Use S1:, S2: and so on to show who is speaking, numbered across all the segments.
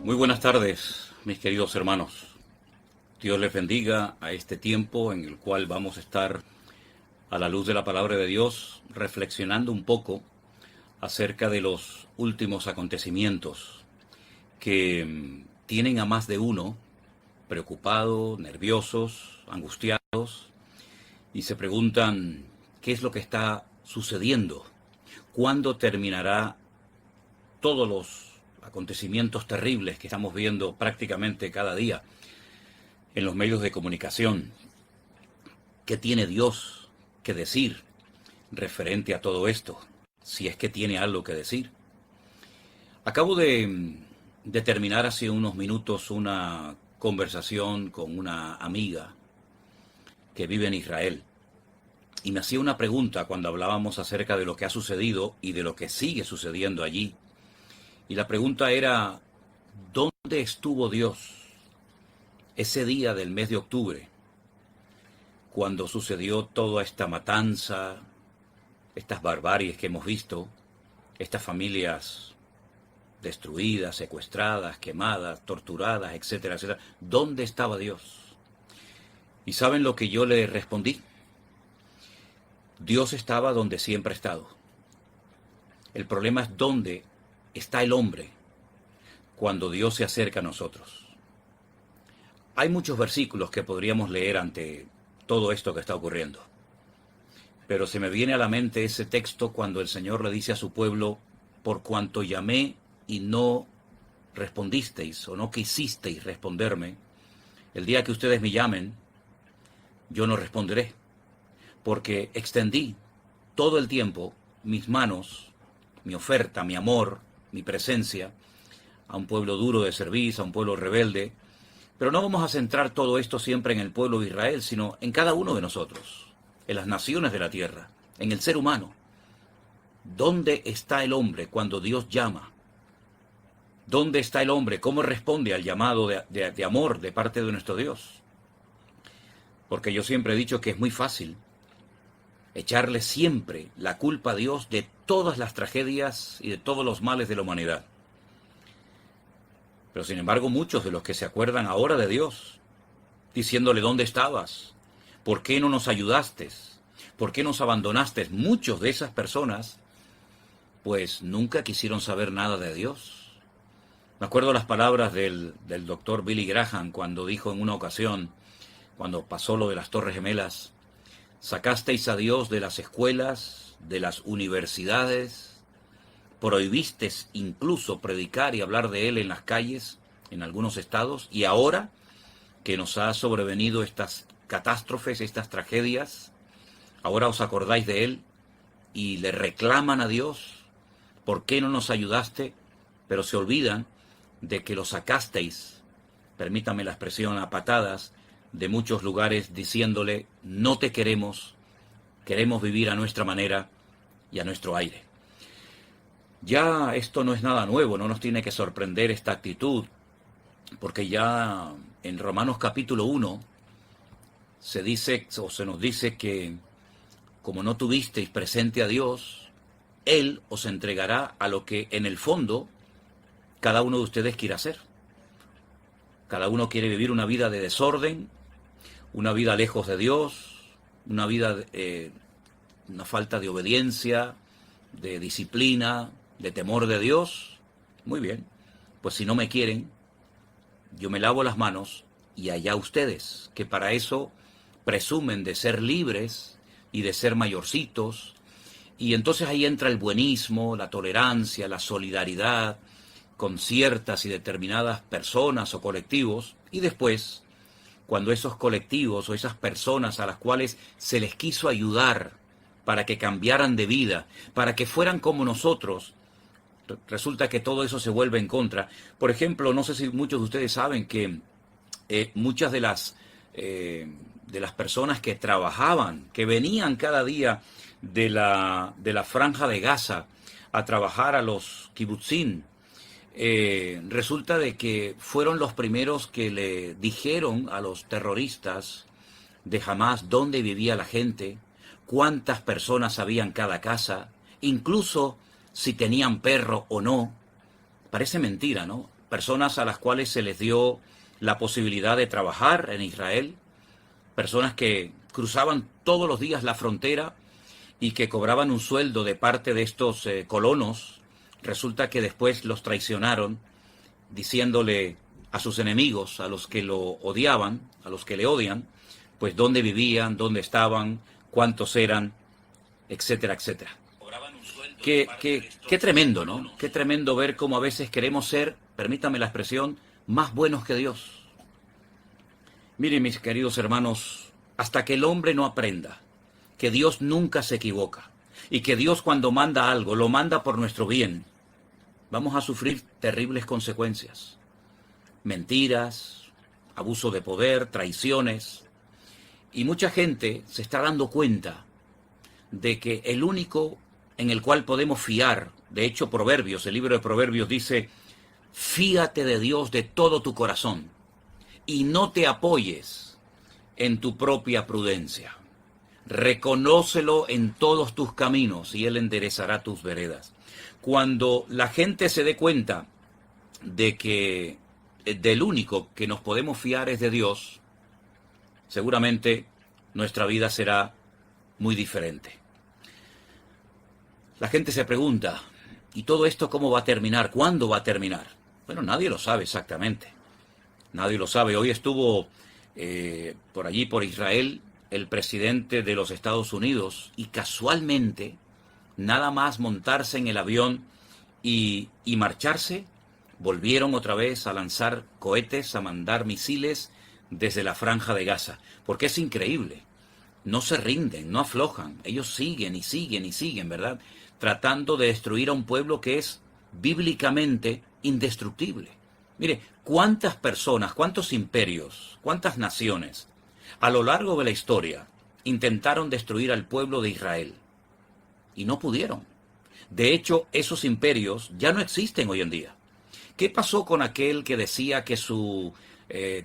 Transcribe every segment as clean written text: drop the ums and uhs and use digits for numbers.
S1: Muy buenas tardes, mis queridos hermanos. Dios les bendiga a este tiempo en el cual vamos a estar a la luz de la palabra de Dios reflexionando un poco acerca de los últimos acontecimientos que tienen a más de uno preocupado, nerviosos, angustiados y se preguntan qué es lo que está sucediendo, cuándo terminará todos los acontecimientos terribles que estamos viendo prácticamente cada día en los medios de comunicación. ¿Qué tiene Dios que decir referente a todo esto? Si es que tiene algo que decir. Acabo de terminar hace unos minutos una conversación con una amiga que vive en Israel. Y me hacía una pregunta cuando hablábamos acerca de lo que ha sucedido y de lo que sigue sucediendo allí. Y la pregunta era, ¿dónde estuvo Dios ese día del mes de octubre, cuando sucedió toda esta matanza, estas barbaries que hemos visto, estas familias destruidas, secuestradas, quemadas, torturadas, etcétera, etcétera? ¿Dónde estaba Dios? ¿Y saben lo que yo le respondí? Dios estaba donde siempre ha estado. El problema es dónde está el hombre cuando Dios se acerca a nosotros. Hay muchos versículos que podríamos leer ante todo esto que está ocurriendo, pero se me viene a la mente ese texto cuando el Señor le dice a su pueblo: por cuanto llamé y no respondisteis o no quisisteis responderme, el día que ustedes me llamen, yo no responderé, porque extendí todo el tiempo mis manos, mi oferta, mi amor, mi presencia a un pueblo duro de cerviz, a un pueblo rebelde. Pero no vamos a centrar todo esto siempre en el pueblo de Israel, sino en cada uno de nosotros, en las naciones de la tierra, en el ser humano. ¿Dónde está el hombre cuando Dios llama? ¿Dónde está el hombre? ¿Cómo responde al llamado de amor de parte de nuestro Dios? Porque yo siempre he dicho que es muy fácil echarle siempre la culpa a Dios de todas las tragedias y de todos los males de la humanidad. Pero sin embargo, muchos de los que se acuerdan ahora de Dios, diciéndole: ¿dónde estabas? ¿Por qué no nos ayudaste? ¿Por qué nos abandonaste? Muchos de esas personas, pues nunca quisieron saber nada de Dios. Me acuerdo las palabras del doctor Billy Graham cuando dijo en una ocasión, cuando pasó lo de las Torres Gemelas: sacasteis a Dios de las escuelas, de las universidades, prohibisteis incluso predicar y hablar de Él en las calles, en algunos estados, y ahora que nos ha sobrevenido estas catástrofes, estas tragedias, ahora os acordáis de Él y le reclaman a Dios: ¿por qué no nos ayudaste? Pero se olvidan de que lo sacasteis, permítame la expresión, a patadas de muchos lugares, diciéndole: no te queremos, queremos vivir a nuestra manera y a nuestro aire. Ya esto no es nada nuevo, no nos tiene que sorprender esta actitud, porque ya en Romanos capítulo 1 se dice, o se nos dice, que como no tuvisteis presente a Dios, Él os entregará a lo que en el fondo cada uno de ustedes quiere hacer. Cada uno quiere vivir una vida de desorden, una vida lejos de Dios, una vida, una falta de obediencia, de disciplina, de temor de Dios. Muy bien, pues si no me quieren, yo me lavo las manos y allá ustedes, que para eso presumen de ser libres y de ser mayorcitos. Y entonces ahí entra el buenismo, la tolerancia, la solidaridad con ciertas y determinadas personas o colectivos. Y después, cuando esos colectivos o esas personas a las cuales se les quiso ayudar para que cambiaran de vida, para que fueran como nosotros, resulta que todo eso se vuelve en contra. Por ejemplo, no sé si muchos de ustedes saben que muchas de las personas que trabajaban, que venían cada día de la franja de Gaza a trabajar a los kibutzim, resulta de que fueron los primeros que le dijeron a los terroristas de Hamás dónde vivía la gente, cuántas personas había en cada casa, incluso si tenían perro o no. Parece mentira, ¿no? personas a las cuales se les dio la posibilidad de trabajar en Israel, personas que cruzaban todos los días la frontera y que cobraban un sueldo de parte de estos colonos. Resulta que después los traicionaron, diciéndole a sus enemigos, a los que lo odiaban, a los que le odian, pues dónde vivían, dónde estaban, cuántos eran, etcétera, etcétera. Qué tremendo, ¿no? Qué tremendo ver cómo a veces queremos ser, permítame la expresión, más buenos que Dios. Miren, mis queridos hermanos, hasta que el hombre no aprenda que Dios nunca se equivoca y que Dios cuando manda algo lo manda por nuestro bien, vamos a sufrir terribles consecuencias. Mentiras, abuso de poder, traiciones. Y mucha gente se está dando cuenta de que el único en el cual podemos fiar, de hecho Proverbios, el libro de Proverbios dice, fíate de Dios de todo tu corazón y no te apoyes en tu propia prudencia. Reconócelo en todos tus caminos y Él enderezará tus veredas. Cuando la gente se dé cuenta de que del único que nos podemos fiar es de Dios, seguramente nuestra vida será muy diferente. La gente se pregunta, ¿y todo esto cómo va a terminar? ¿Cuándo va a terminar? Bueno, nadie lo sabe exactamente. Nadie lo sabe. Hoy estuvo por allí, por Israel, el presidente de los Estados Unidos y casualmente, nada más montarse en el avión y marcharse, volvieron otra vez a lanzar cohetes, a mandar misiles desde la Franja de Gaza. Porque es increíble. No se rinden, no aflojan. Ellos siguen y siguen y siguen, ¿verdad? Tratando de destruir a un pueblo que es bíblicamente indestructible. Mire, cuántas personas, cuántos imperios, cuántas naciones a lo largo de la historia intentaron destruir al pueblo de Israel y no pudieron. De hecho, esos imperios ya no existen hoy en día. ¿Qué pasó con aquel que decía que su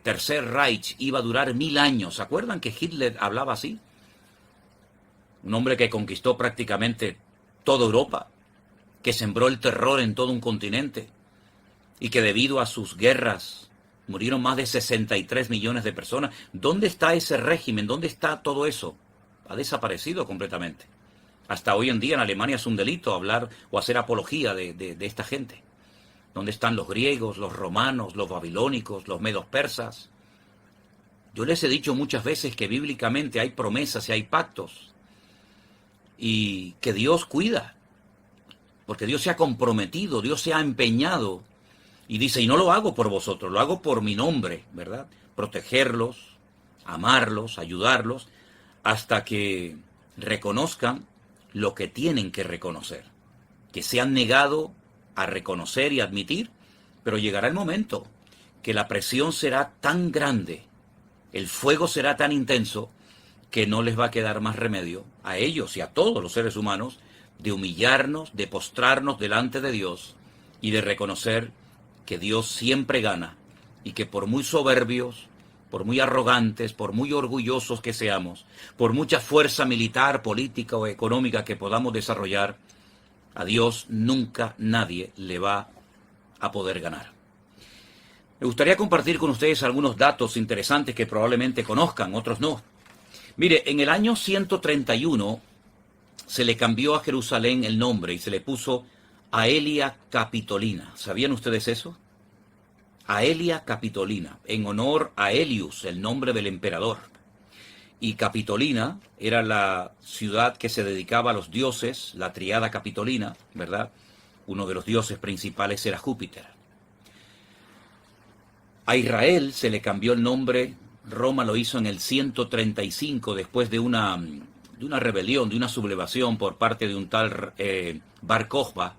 S1: tercer Reich iba a durar 1000 años? ¿Se acuerdan que Hitler hablaba así? Un hombre que conquistó prácticamente toda Europa, que sembró el terror en todo un continente y que debido a sus guerras murieron más de 63 millones de personas. ¿Dónde está ese régimen? ¿Dónde está todo eso? Ha desaparecido completamente. Hasta hoy en día en Alemania es un delito hablar o hacer apología de esta gente. ¿Dónde están los griegos, los romanos, los babilónicos, los medos persas? Yo les he dicho muchas veces que bíblicamente hay promesas y hay pactos y que Dios cuida, porque Dios se ha comprometido, Dios se ha empeñado y dice, y no lo hago por vosotros, lo hago por mi nombre, ¿verdad? Protegerlos, amarlos, ayudarlos, hasta que reconozcan lo que tienen que reconocer, que se han negado a reconocer y admitir, pero llegará el momento que la presión será tan grande, el fuego será tan intenso, que no les va a quedar más remedio a ellos y a todos los seres humanos de humillarnos, de postrarnos delante de Dios y de reconocer que Dios siempre gana y que por muy soberbios, por muy arrogantes, por muy orgullosos que seamos, por mucha fuerza militar, política o económica que podamos desarrollar, a Dios nunca nadie le va a poder ganar. Me gustaría compartir con ustedes algunos datos interesantes que probablemente conozcan, otros no. Mire, en el año 131 se le cambió a Jerusalén el nombre y se le puso Aelia Capitolina. ¿Sabían ustedes eso? Aelia Capitolina, en honor a Helios, el nombre del emperador. Y Capitolina era la ciudad que se dedicaba a los dioses, la triada capitolina, ¿verdad? Uno de los dioses principales era Júpiter. A Israel se le cambió el nombre. Roma lo hizo en el 135 después de una rebelión, de una sublevación por parte de un tal Bar Kokhba,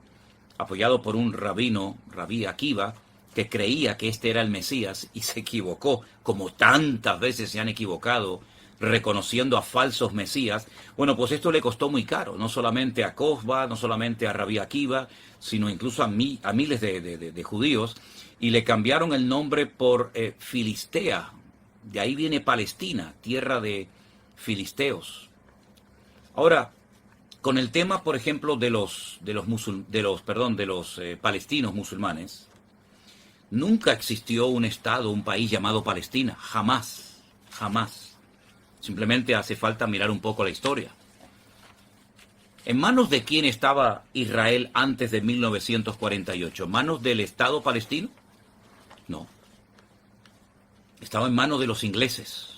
S1: apoyado por un rabino, Rabí Akiva, que creía que este era el Mesías y se equivocó, como tantas veces se han equivocado, reconociendo a falsos mesías. Bueno, pues esto le costó muy caro, no solamente a Kokhba, no solamente a Rabí Akiva, sino incluso a miles de judíos, y le cambiaron el nombre por Filistea. De ahí viene Palestina, tierra de filisteos. Ahora, con el tema, por ejemplo, de los palestinos musulmanes, Nunca existió un estado, un país llamado Palestina. Jamás, jamás. Simplemente hace falta mirar un poco la historia. ¿En manos de quién estaba Israel antes de 1948? ¿En manos del Estado palestino? No. Estaba en manos de los ingleses.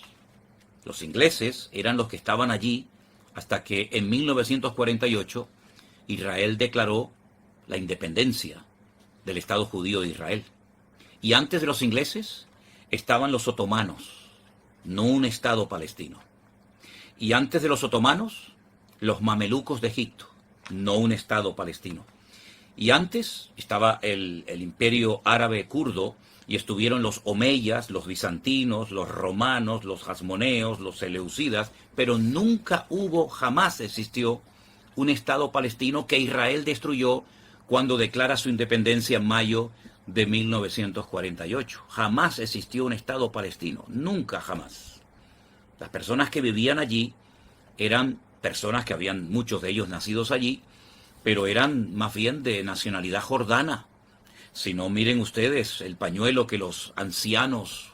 S1: Los ingleses eran los que estaban allí hasta que en 1948 Israel declaró la independencia del Estado judío de Israel. Y antes de los ingleses estaban los otomanos, no un Estado palestino. Y antes de los otomanos, los mamelucos de Egipto, no un Estado palestino. Y antes estaba el imperio árabe kurdo, y estuvieron los omeyas, los bizantinos, los romanos, los hasmoneos, los seleucidas, pero nunca hubo, jamás existió un Estado palestino que Israel destruyó cuando declara su independencia en mayo de 1948. Jamás existió un Estado palestino, nunca, jamás. Las personas que vivían allí eran personas que habían, muchos de ellos nacidos allí, pero eran más bien de nacionalidad jordana. Si no, miren ustedes el pañuelo que los ancianos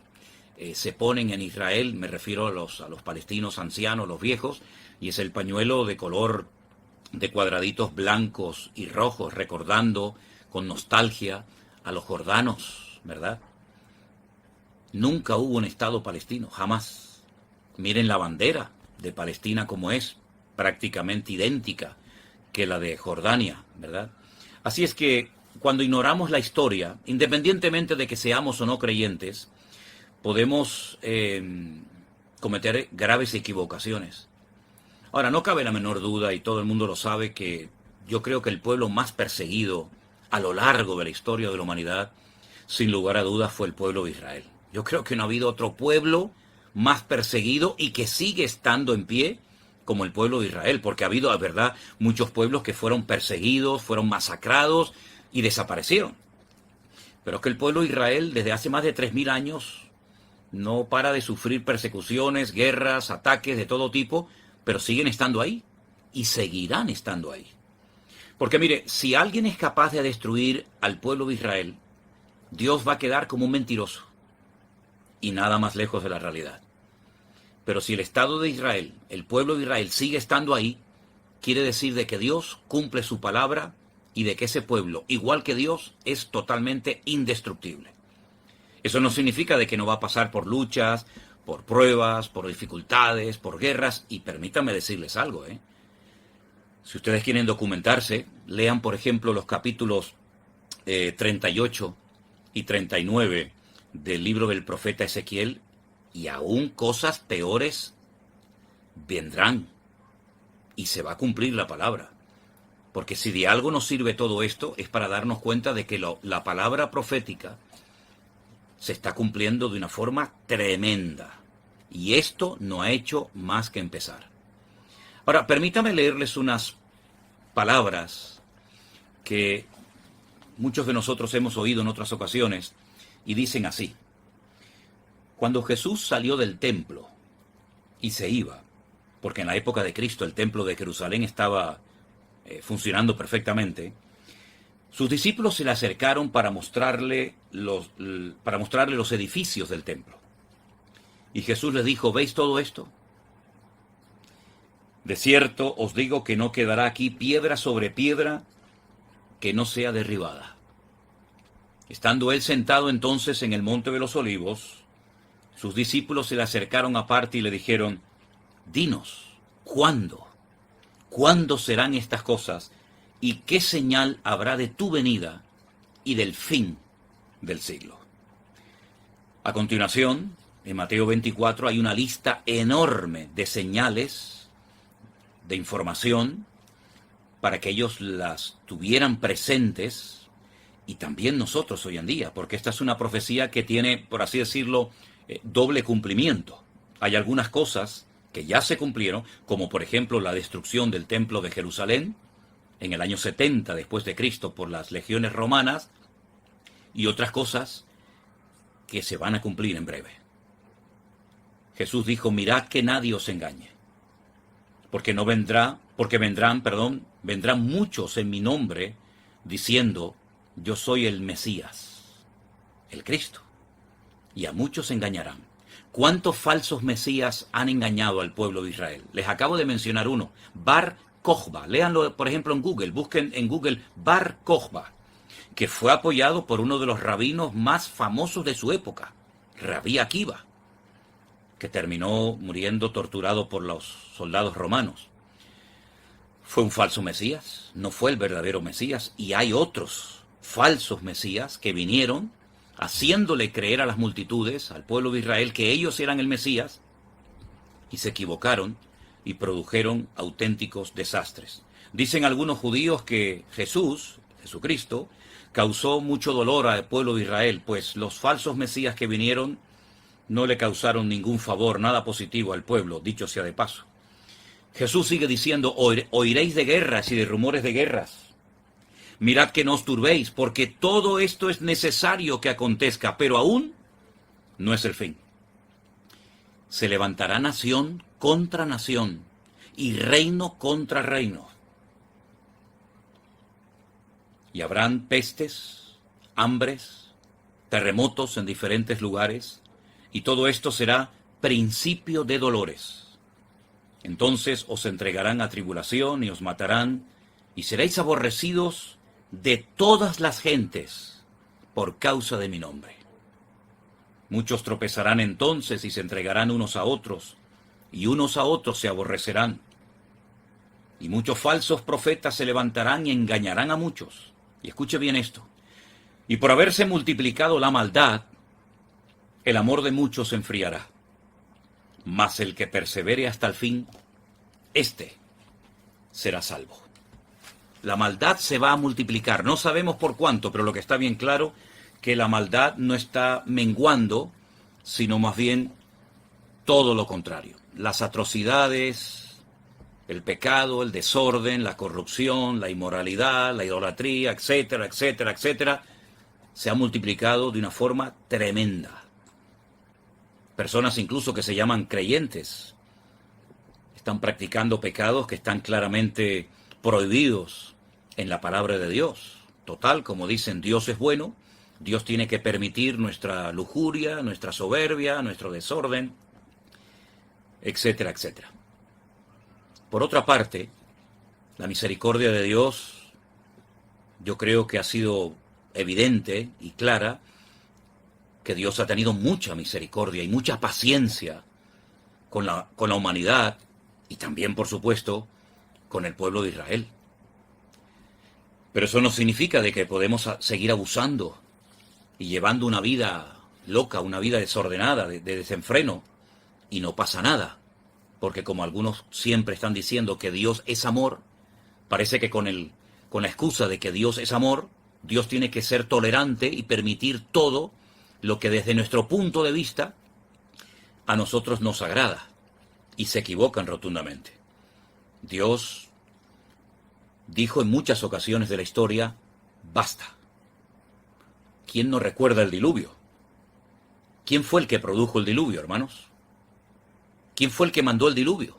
S1: se ponen en Israel, me refiero a los palestinos ancianos, los viejos, y es el pañuelo de color de cuadraditos blancos y rojos, recordando con nostalgia a los jordanos, ¿verdad? Nunca hubo un Estado palestino, jamás. Miren la bandera de Palestina como es, prácticamente idéntica que la de Jordania, ¿verdad? Así es que cuando ignoramos la historia, independientemente de que seamos o no creyentes, podemos cometer graves equivocaciones. Ahora, no cabe la menor duda, y todo el mundo lo sabe, que yo creo que el pueblo más perseguido a lo largo de la historia de la humanidad, sin lugar a dudas, fue el pueblo de Israel. Yo creo que no ha habido otro pueblo más perseguido y que sigue estando en pie como el pueblo de Israel, porque ha habido, la verdad, muchos pueblos que fueron perseguidos, fueron masacrados y desaparecieron. Pero es que el pueblo de Israel, desde hace más de 3000 años, no para de sufrir persecuciones, guerras, ataques de todo tipo, pero siguen estando ahí y seguirán estando ahí. Porque mire, si alguien es capaz de destruir al pueblo de Israel, Dios va a quedar como un mentiroso y nada más lejos de la realidad. Pero si el Estado de Israel, el pueblo de Israel sigue estando ahí, quiere decir de que Dios cumple su palabra y de que ese pueblo, igual que Dios, es totalmente indestructible. Eso no significa de que no va a pasar por luchas, por pruebas, por dificultades, por guerras, y permítanme decirles algo, Si ustedes quieren documentarse, lean, por ejemplo, los capítulos 38 y 39 del libro del profeta Ezequiel, y aún cosas peores vendrán, y se va a cumplir la palabra. Porque si de algo nos sirve todo esto, es para darnos cuenta de que la palabra profética se está cumpliendo de una forma tremenda. Y esto no ha hecho más que empezar. Ahora, permítame leerles unas palabras que muchos de nosotros hemos oído en otras ocasiones y dicen así. Cuando Jesús salió del templo y se iba, porque en la época de Cristo el templo de Jerusalén estaba funcionando perfectamente, sus discípulos se le acercaron para mostrarle los edificios del templo. Y Jesús les dijo, ¿veis todo esto? De cierto os digo que no quedará aquí piedra sobre piedra que no sea derribada. Estando él sentado entonces en el monte de los olivos, sus discípulos se le acercaron aparte y le dijeron, dinos, ¿cuándo? ¿Cuándo serán estas cosas? ¿Y qué señal habrá de tu venida y del fin del siglo? A continuación, en Mateo 24 hay una lista enorme de señales, de información, para que ellos las tuvieran presentes, y también nosotros hoy en día, porque esta es una profecía que tiene, por así decirlo, doble cumplimiento. Hay algunas cosas que ya se cumplieron, como por ejemplo la destrucción del templo de Jerusalén en el año 70 después de Cristo por las legiones romanas, y otras cosas que se van a cumplir en breve. Jesús dijo, mirad que nadie os engañe, porque vendrán muchos en mi nombre diciendo, yo soy el Mesías, el Cristo. Y a muchos engañarán. ¿Cuántos falsos mesías han engañado al pueblo de Israel? Les acabo de mencionar uno, Bar Kokhba. Léanlo, por ejemplo, en Google. Busquen en Google Bar Kokhba, que fue apoyado por uno de los rabinos más famosos de su época, Rabí Akiva, que terminó muriendo torturado por los soldados romanos. Fue un falso mesías, no fue el verdadero mesías, y hay otros falsos mesías que vinieron haciéndole creer a las multitudes, al pueblo de Israel, que ellos eran el Mesías, y se equivocaron y produjeron auténticos desastres. Dicen algunos judíos que Jesucristo, causó mucho dolor al pueblo de Israel, pues los falsos mesías que vinieron no le causaron ningún favor, nada positivo al pueblo, dicho sea de paso. Jesús sigue diciendo, oiréis de guerras y de rumores de guerras. Mirad que no os turbéis, porque todo esto es necesario que acontezca, pero aún no es el fin. Se levantará nación contra nación y reino contra reino. Y habrán pestes, hambres, terremotos en diferentes lugares, y todo esto será principio de dolores. Entonces os entregarán a tribulación y os matarán, y seréis aborrecidos de todas las gentes por causa de mi nombre. Muchos tropezarán entonces y se entregarán unos a otros, y unos a otros se aborrecerán. Y muchos falsos profetas se levantarán y engañarán a muchos. Y escuche bien esto. Y por haberse multiplicado la maldad, el amor de muchos se enfriará. Mas el que persevere hasta el fin, éste será salvo. La maldad se va a multiplicar. No sabemos por cuánto, pero lo que está bien claro, que la maldad no está menguando, sino más bien todo lo contrario. Las atrocidades, el pecado, el desorden, la corrupción, la inmoralidad, la idolatría, etcétera, etcétera, etcétera, se ha multiplicado de una forma tremenda. Personas incluso que se llaman creyentes están practicando pecados que están claramente prohibidos en la palabra de Dios. Total, como dicen, Dios es bueno, Dios tiene que permitir nuestra lujuria, nuestra soberbia, nuestro desorden, etcétera, etcétera. Por otra parte, la misericordia de Dios, yo creo que ha sido evidente y clara, que Dios ha tenido mucha misericordia y mucha paciencia con la humanidad y también, por supuesto, con el pueblo de Israel. Pero eso no significa de que podemos seguir abusando y llevando una vida loca, una vida desordenada, de desenfreno, y no pasa nada. Porque como algunos siempre están diciendo que Dios es amor, parece que con la excusa de que Dios es amor, Dios tiene que ser tolerante y permitir todo lo que desde nuestro punto de vista a nosotros nos agrada. Y se equivocan rotundamente. Dios dijo en muchas ocasiones de la historia, basta. ¿Quién no recuerda el diluvio? ¿Quién fue el que produjo el diluvio, hermanos? ¿Quién fue el que mandó el diluvio?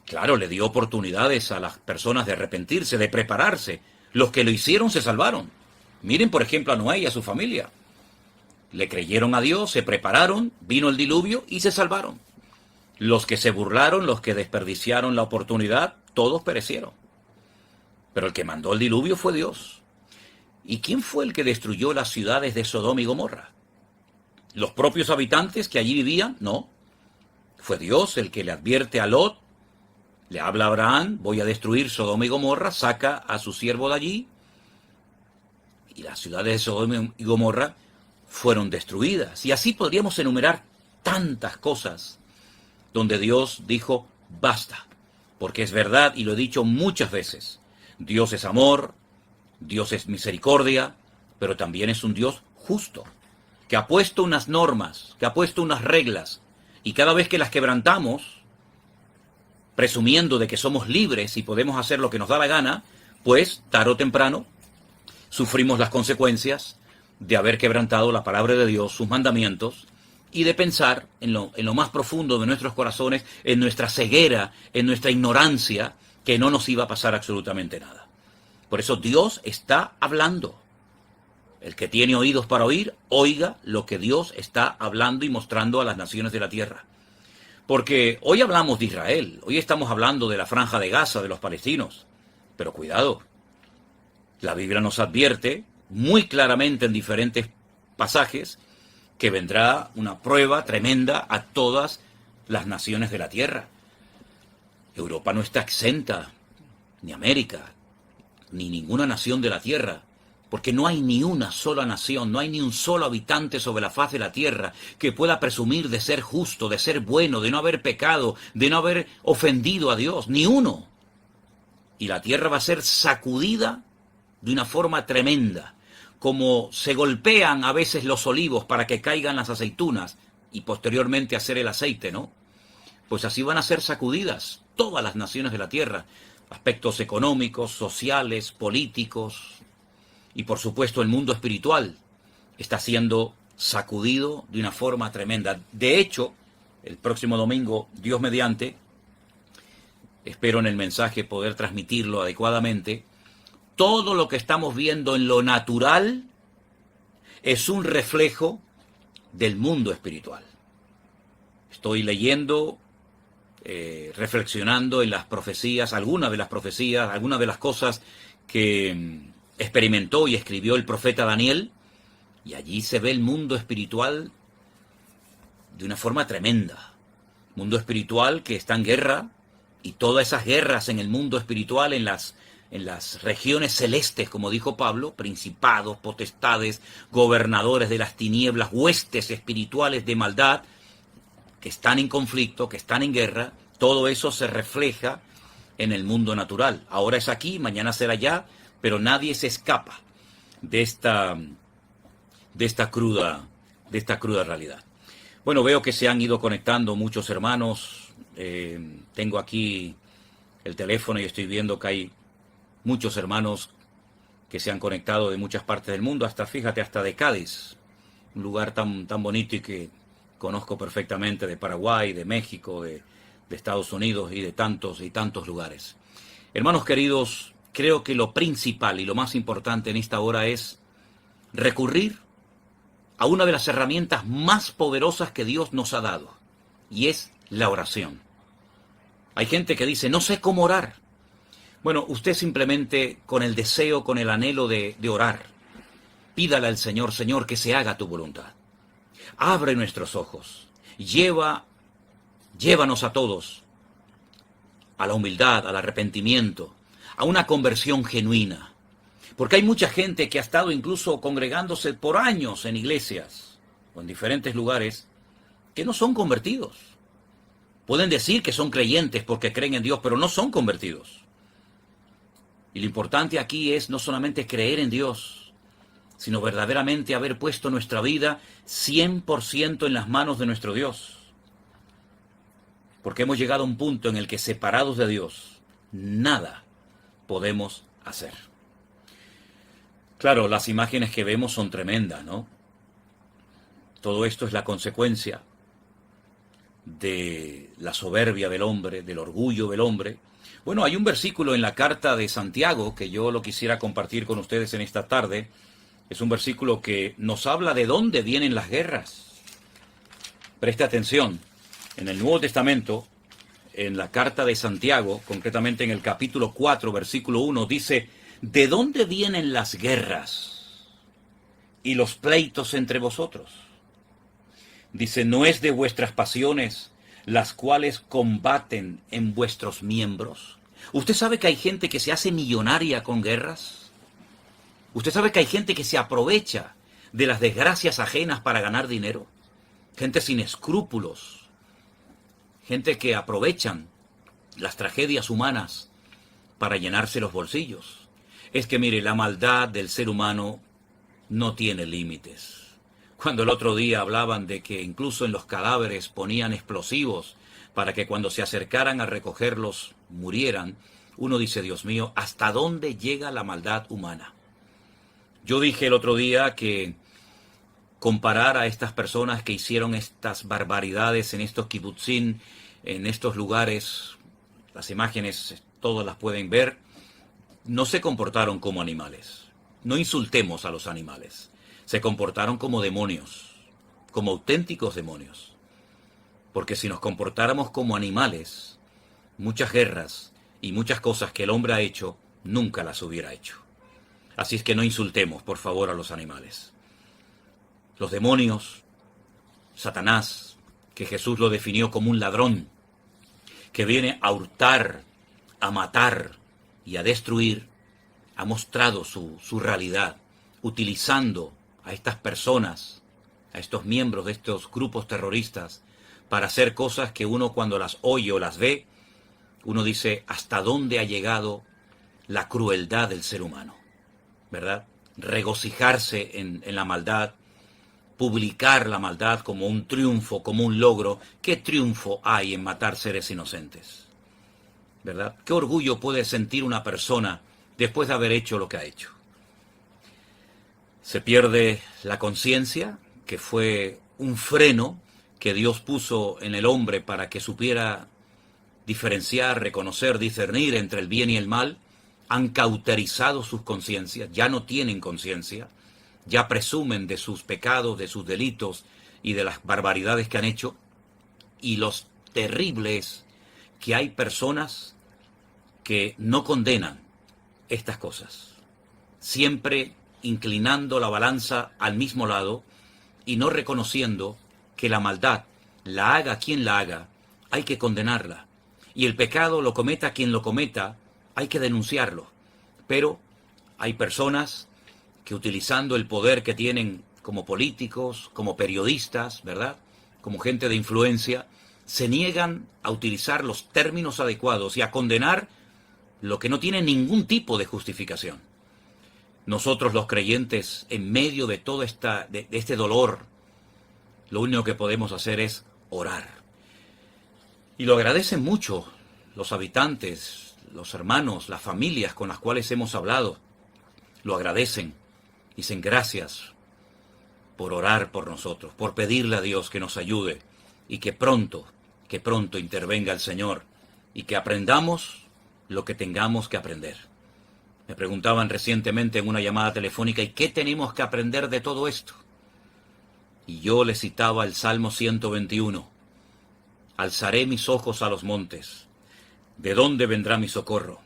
S1: Claro, le dio oportunidades a las personas de arrepentirse, de prepararse. Los que lo hicieron se salvaron. Miren, por ejemplo, a Noé y a su familia. Le creyeron a Dios, se prepararon, vino el diluvio y se salvaron. Los que se burlaron, los que desperdiciaron la oportunidad, todos perecieron. Pero el que mandó el diluvio fue Dios. ¿Y quién fue el que destruyó las ciudades de Sodoma y Gomorra? ¿Los propios habitantes que allí vivían? No. Fue Dios el que le advierte a Lot, le habla a Abraham, voy a destruir Sodoma y Gomorra, saca a su siervo de allí, y las ciudades de Sodoma y Gomorra fueron destruidas. Y así podríamos enumerar tantas cosas donde Dios dijo, basta, porque es verdad, y lo he dicho muchas veces, Dios es amor, Dios es misericordia, pero también es un Dios justo, que ha puesto unas normas, que ha puesto unas reglas, y cada vez que las quebrantamos, presumiendo de que somos libres y podemos hacer lo que nos da la gana, pues, tarde o temprano, sufrimos las consecuencias de haber quebrantado la palabra de Dios, sus mandamientos, y de pensar en lo más profundo de nuestros corazones, en nuestra ceguera, en nuestra ignorancia, que no nos iba a pasar absolutamente nada. Por eso Dios está hablando. El que tiene oídos para oír, oiga lo que Dios está hablando y mostrando a las naciones de la tierra. Porque hoy hablamos de Israel, hoy estamos hablando de la Franja de Gaza, de los palestinos. Pero cuidado, la Biblia nos advierte muy claramente en diferentes pasajes que vendrá una prueba tremenda a todas las naciones de la tierra. Europa no está exenta, ni América, ni ninguna nación de la tierra, porque no hay ni una sola nación, no hay ni un solo habitante sobre la faz de la tierra que pueda presumir de ser justo, de ser bueno, de no haber pecado, de no haber ofendido a Dios, ni uno. Y la tierra va a ser sacudida de una forma tremenda, como se golpean a veces los olivos para que caigan las aceitunas y posteriormente hacer el aceite, ¿no? Pues así van a ser sacudidas todas las naciones de la tierra, aspectos económicos, sociales, políticos, y por supuesto el mundo espiritual está siendo sacudido de una forma tremenda. De hecho, el próximo domingo, Dios mediante, espero en el mensaje poder transmitirlo adecuadamente, todo lo que estamos viendo en lo natural es un reflejo del mundo espiritual. Estoy leyendo, reflexionando en las profecías, algunas de las profecías, algunas de las cosas que experimentó y escribió el profeta Daniel, y allí se ve el mundo espiritual de una forma tremenda. Mundo espiritual que está en guerra, y todas esas guerras en el mundo espiritual, en las regiones celestes, como dijo Pablo, principados, potestades, gobernadores de las tinieblas, huestes espirituales de maldad, que están en conflicto, que están en guerra, todo eso se refleja en el mundo natural. Ahora es aquí, mañana será allá, pero nadie se escapa de esta cruda realidad. Bueno, veo que se han ido conectando muchos hermanos. Tengo aquí el teléfono y estoy viendo que hay muchos hermanos que se han conectado de muchas partes del mundo, hasta, fíjate, hasta de Cádiz, un lugar tan bonito y que conozco perfectamente, de Paraguay, de México, de Estados Unidos y de tantos lugares. Hermanos queridos, creo que lo principal y lo más importante en esta hora es recurrir a una de las herramientas más poderosas que Dios nos ha dado, y es la oración. Hay gente que dice, no sé cómo orar. Bueno, usted simplemente con el deseo, con el anhelo de orar, pídale al Señor, Señor, que se haga tu voluntad. Abre nuestros ojos, llévanos a todos a la humildad, al arrepentimiento, a una conversión genuina. Porque hay mucha gente que ha estado incluso congregándose por años en iglesias o en diferentes lugares que no son convertidos. Pueden decir que son creyentes porque creen en Dios, pero no son convertidos. Y lo importante aquí es no solamente creer en Dios, sino verdaderamente haber puesto nuestra vida 100% en las manos de nuestro Dios. Porque hemos llegado a un punto en el que separados de Dios, nada podemos hacer. Claro, las imágenes que vemos son tremendas, ¿no? Todo esto es la consecuencia de la soberbia del hombre, del orgullo del hombre. Bueno, hay un versículo en la carta de Santiago que yo lo quisiera compartir con ustedes en esta tarde. Es un versículo que nos habla de dónde vienen las guerras. Preste atención. En el Nuevo Testamento, en la carta de Santiago, concretamente en el capítulo 4, versículo 1, dice, ¿de dónde vienen las guerras y los pleitos entre vosotros? Dice, ¿no es de vuestras pasiones las cuales combaten en vuestros miembros? ¿Usted sabe que hay gente que se hace millonaria con guerras? ¿Usted sabe que hay gente que se aprovecha de las desgracias ajenas para ganar dinero? Gente sin escrúpulos. Gente que aprovechan las tragedias humanas para llenarse los bolsillos. Es que mire, la maldad del ser humano no tiene límites. Cuando el otro día hablaban de que incluso en los cadáveres ponían explosivos para que cuando se acercaran a recogerlos murieran, uno dice, Dios mío, ¿hasta dónde llega la maldad humana? Yo dije el otro día que comparar a estas personas que hicieron estas barbaridades en estos kibutzim, en estos lugares, las imágenes todas las pueden ver, no se comportaron como animales. No insultemos a los animales. Se comportaron como demonios, como auténticos demonios. Porque si nos comportáramos como animales, muchas guerras y muchas cosas que el hombre ha hecho, nunca las hubiera hecho. Así es que no insultemos, por favor, a los animales. Los demonios, Satanás, que Jesús lo definió como un ladrón, que viene a hurtar, a matar y a destruir, ha mostrado su realidad, utilizando a estas personas, a estos miembros de estos grupos terroristas, para hacer cosas que uno cuando las oye o las ve, uno dice, ¿hasta dónde ha llegado la crueldad del ser humano? ¿Verdad? Regocijarse en la maldad, publicar la maldad como un triunfo, como un logro. ¿Qué triunfo hay en matar seres inocentes? ¿Verdad? ¿Qué orgullo puede sentir una persona después de haber hecho lo que ha hecho? Se pierde la conciencia, que fue un freno que Dios puso en el hombre para que supiera diferenciar, reconocer, discernir entre el bien y el mal. Han cauterizado sus conciencias, ya no tienen conciencia, ya presumen de sus pecados, de sus delitos y de las barbaridades que han hecho. Y lo terrible es que hay personas que no condenan estas cosas, siempre inclinando la balanza al mismo lado y no reconociendo que la maldad, la haga quien la haga, hay que condenarla. Y el pecado lo cometa quien lo cometa, hay que denunciarlo. Pero hay personas que utilizando el poder que tienen como políticos, como periodistas, ¿verdad?, como gente de influencia, se niegan a utilizar los términos adecuados y a condenar lo que no tiene ningún tipo de justificación. Nosotros los creyentes, en medio de todo este dolor, lo único que podemos hacer es orar. Y lo agradecen mucho los habitantes, los hermanos, las familias con las cuales hemos hablado. Lo agradecen. Dicen gracias por orar por nosotros, por pedirle a Dios que nos ayude y que pronto intervenga el Señor y que aprendamos lo que tengamos que aprender. Me preguntaban recientemente en una llamada telefónica, ¿y qué tenemos que aprender de todo esto? Y yo les citaba el Salmo 121. Alzaré mis ojos a los montes. ¿De dónde vendrá mi socorro?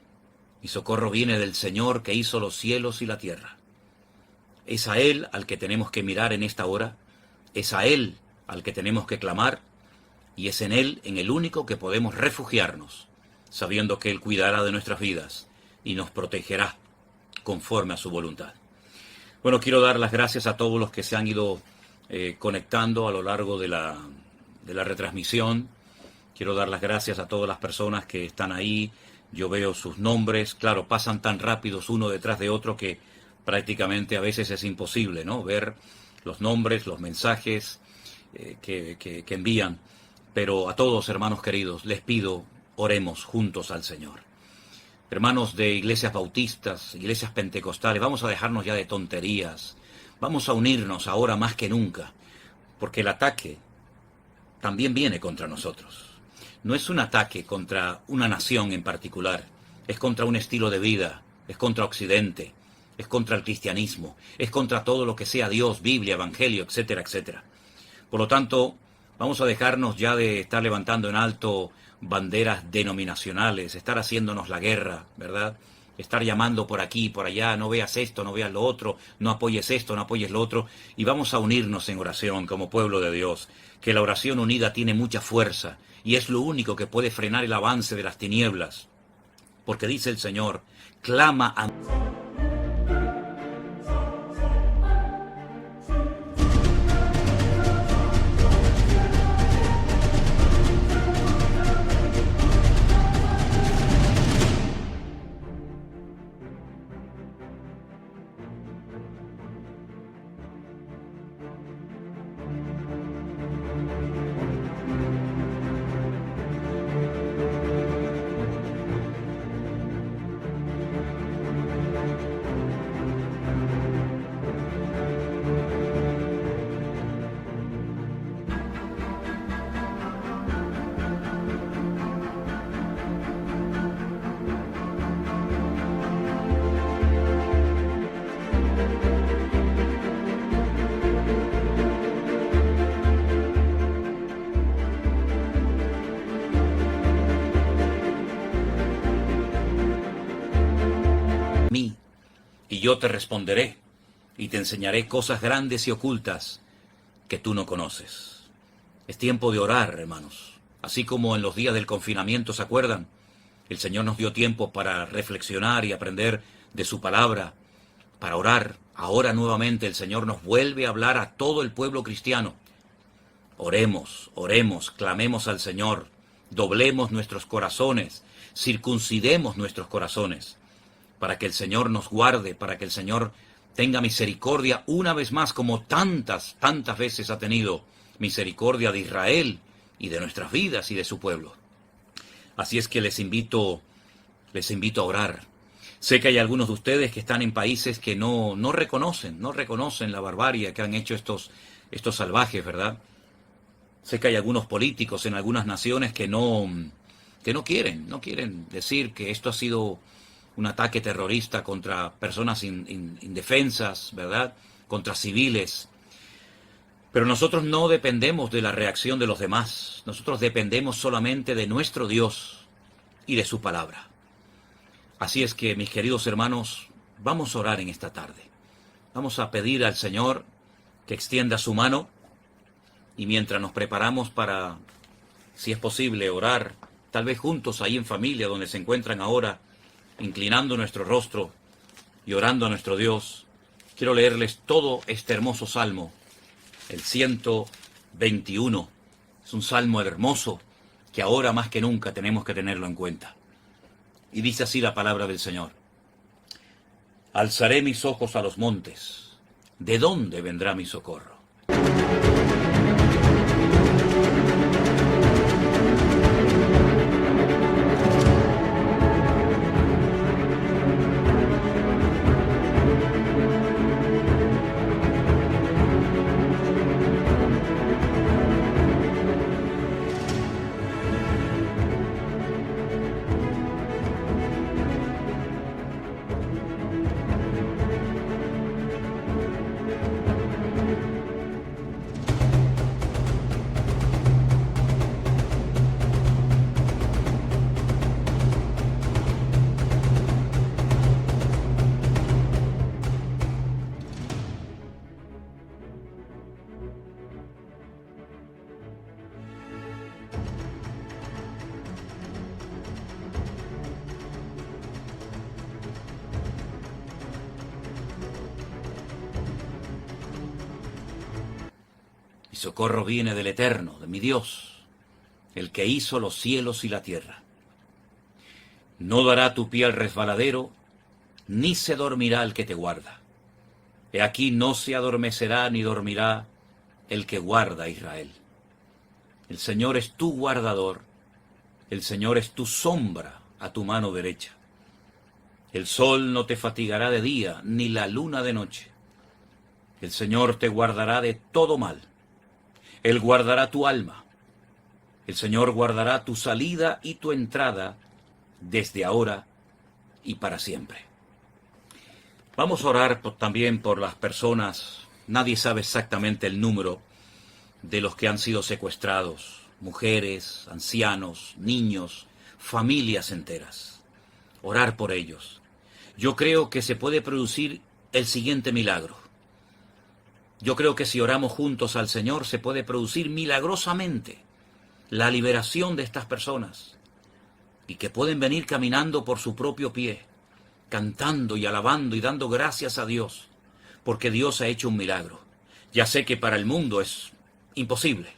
S1: Mi socorro viene del Señor que hizo los cielos y la tierra. Es a Él al que tenemos que mirar en esta hora, es a Él al que tenemos que clamar, y es en Él, en el único que podemos refugiarnos, sabiendo que Él cuidará de nuestras vidas y nos protegerá conforme a su voluntad. Bueno, quiero dar las gracias a todos los que se han ido conectando a lo largo de la retransmisión. Quiero dar las gracias a todas las personas que están ahí. Yo veo sus nombres, claro, pasan tan rápidos uno detrás de otro que prácticamente a veces es imposible, ¿no?, ver los nombres, los mensajes que envían. Pero a todos, hermanos queridos, les pido, oremos juntos al Señor. Hermanos de iglesias bautistas, iglesias pentecostales, vamos a dejarnos ya de tonterías. Vamos a unirnos ahora más que nunca, porque el ataque también viene contra nosotros. No es un ataque contra una nación en particular, es contra un estilo de vida, es contra Occidente, es contra el cristianismo, es contra todo lo que sea Dios, Biblia, Evangelio, etcétera, etcétera. Por lo tanto, vamos a dejarnos ya de estar levantando en alto banderas denominacionales, estar haciéndonos la guerra, ¿verdad? Estar llamando por aquí y por allá, no veas esto, no veas lo otro, no apoyes esto, no apoyes lo otro, y vamos a unirnos en oración como pueblo de Dios, que la oración unida tiene mucha fuerza, y es lo único que puede frenar el avance de las tinieblas, porque dice el Señor, clama a... y yo te responderé, y te enseñaré cosas grandes y ocultas que tú no conoces. Es tiempo de orar, hermanos. Así como en los días del confinamiento, ¿se acuerdan? El Señor nos dio tiempo para reflexionar y aprender de su palabra, para orar. Ahora nuevamente el Señor nos vuelve a hablar a todo el pueblo cristiano. Oremos, oremos, clamemos al Señor, doblemos nuestros corazones, circuncidemos nuestros corazones, para que el Señor nos guarde, para que el Señor tenga misericordia una vez más, como tantas veces ha tenido misericordia de Israel y de nuestras vidas y de su pueblo. Así es que les invito a orar. Sé que hay algunos de ustedes que están en países que no reconocen la barbarie que han hecho estos salvajes, ¿verdad? Sé que hay algunos políticos en algunas naciones que no quieren decir que esto ha sido un ataque terrorista contra personas indefensas, ¿verdad? Contra civiles. Pero nosotros no dependemos de la reacción de los demás. Nosotros dependemos solamente de nuestro Dios y de su palabra. Así es que, mis queridos hermanos, vamos a orar en esta tarde. Vamos a pedir al Señor que extienda su mano, y mientras nos preparamos para, si es posible, orar, tal vez juntos ahí en familia, donde se encuentran ahora, inclinando nuestro rostro y orando a nuestro Dios, quiero leerles todo este hermoso salmo, el 121. Es un salmo hermoso que ahora más que nunca tenemos que tenerlo en cuenta. Y dice así la palabra del Señor: alzaré mis ojos a los montes, ¿de dónde vendrá mi socorro? Mi socorro viene del Eterno, de mi Dios, el que hizo los cielos y la tierra. No dará tu pie al resbaladero, ni se dormirá el que te guarda. He aquí no se adormecerá ni dormirá el que guarda a Israel. El Señor es tu guardador, el Señor es tu sombra a tu mano derecha. El sol no te fatigará de día, ni la luna de noche. El Señor te guardará de todo mal. Él guardará tu alma. El Señor guardará tu salida y tu entrada desde ahora y para siempre. Vamos a orar también por las personas. Nadie sabe exactamente el número de los que han sido secuestrados. Mujeres, ancianos, niños, familias enteras. Orar por ellos. Yo creo que se puede producir el siguiente milagro. Yo creo que si oramos juntos al Señor se puede producir milagrosamente la liberación de estas personas y que pueden venir caminando por su propio pie, cantando y alabando y dando gracias a Dios, porque Dios ha hecho un milagro. Ya sé que para el mundo es imposible.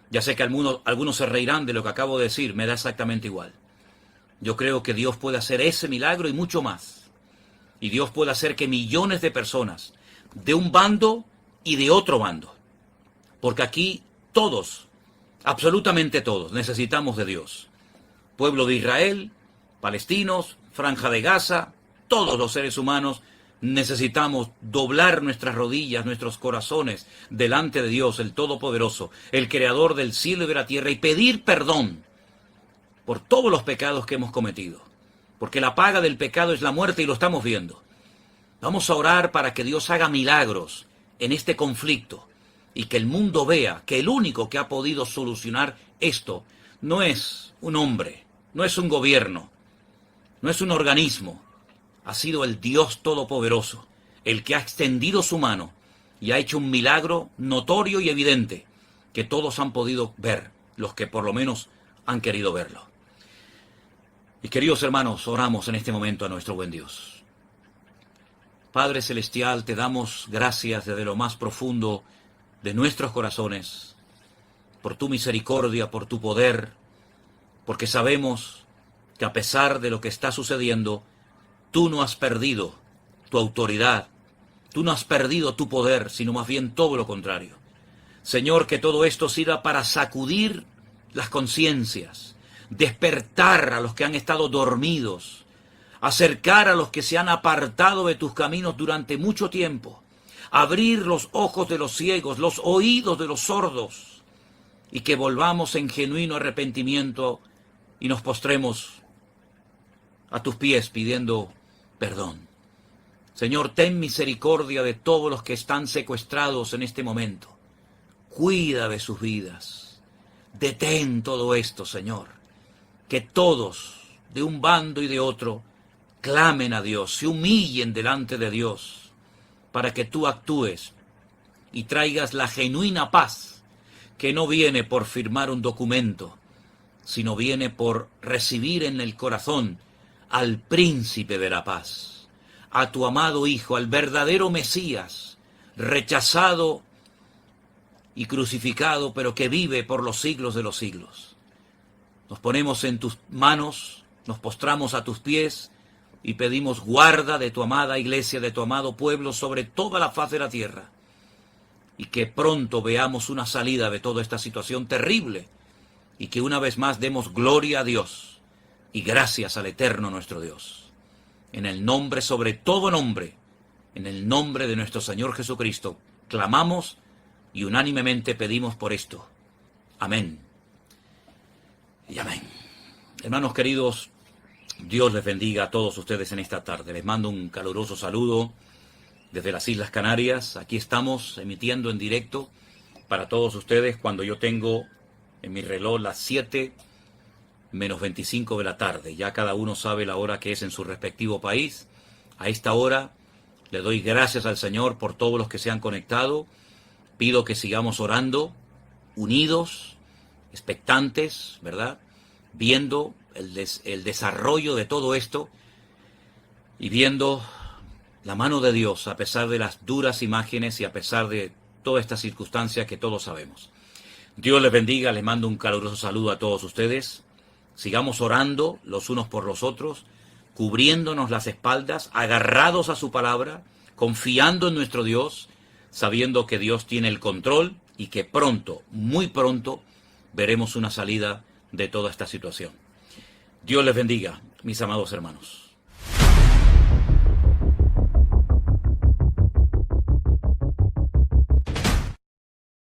S1: Ya sé que algunos se reirán de lo que acabo de decir, me da exactamente igual. Yo creo que Dios puede hacer ese milagro y mucho más. Y Dios puede hacer que millones de personas de un bando y de otro bando, porque aquí todos, absolutamente todos, necesitamos de Dios. Pueblo de Israel, palestinos, Franja de Gaza, todos los seres humanos necesitamos doblar nuestras rodillas, nuestros corazones delante de Dios, el Todopoderoso, el Creador del cielo y de la tierra, y pedir perdón por todos los pecados que hemos cometido, porque la paga del pecado es la muerte y lo estamos viendo. Vamos a orar para que Dios haga milagros en este conflicto y que el mundo vea que el único que ha podido solucionar esto no es un hombre, no es un gobierno, no es un organismo, ha sido el Dios Todopoderoso, el que ha extendido su mano y ha hecho un milagro notorio y evidente que todos han podido ver, los que por lo menos han querido verlo. Y queridos hermanos, oramos en este momento a nuestro buen Dios. Padre Celestial, te damos gracias desde lo más profundo de nuestros corazones, por tu misericordia, por tu poder, porque sabemos que a pesar de lo que está sucediendo, tú no has perdido tu autoridad, tú no has perdido tu poder, sino más bien todo lo contrario. Señor, que todo esto sirva para sacudir las conciencias, despertar a los que han estado dormidos, acercar a los que se han apartado de tus caminos durante mucho tiempo, abrir los ojos de los ciegos, los oídos de los sordos, y que volvamos en genuino arrepentimiento y nos postremos a tus pies pidiendo perdón. Señor, ten misericordia de todos los que están secuestrados en este momento. Cuida de sus vidas. Detén todo esto, Señor. Que todos, de un bando y de otro, clamen a Dios, se humillen delante de Dios, para que tú actúes y traigas la genuina paz, que no viene por firmar un documento, sino viene por recibir en el corazón al príncipe de la paz, a tu amado Hijo, al verdadero Mesías, rechazado y crucificado, pero que vive por los siglos de los siglos. Nos ponemos en tus manos, nos postramos a tus pies y pedimos guarda de tu amada iglesia, de tu amado pueblo sobre toda la faz de la tierra, y que pronto veamos una salida de toda esta situación terrible, y que una vez más demos gloria a Dios y gracias al eterno nuestro Dios. En el nombre sobre todo nombre, en el nombre de nuestro Señor Jesucristo, clamamos y unánimemente pedimos por esto. Amén. Y amén. Hermanos queridos, Dios les bendiga a todos ustedes en esta tarde. Les mando un caluroso saludo desde las Islas Canarias. Aquí estamos emitiendo en directo para todos ustedes cuando yo tengo en mi reloj las 7:25 de la tarde. Ya cada uno sabe la hora que es en su respectivo país. A esta hora le doy gracias al Señor por todos los que se han conectado. Pido que sigamos orando, unidos, expectantes, ¿verdad? Viendo el desarrollo de todo esto y viendo la mano de Dios a pesar de las duras imágenes y a pesar de toda esta circunstancia que todos sabemos. Dios les bendiga, les mando un caluroso saludo a todos ustedes. Sigamos orando los unos por los otros, cubriéndonos las espaldas, agarrados a su palabra, confiando en nuestro Dios, sabiendo que Dios tiene el control y que pronto, muy pronto, veremos una salida de toda esta situación. Dios les bendiga, mis amados hermanos.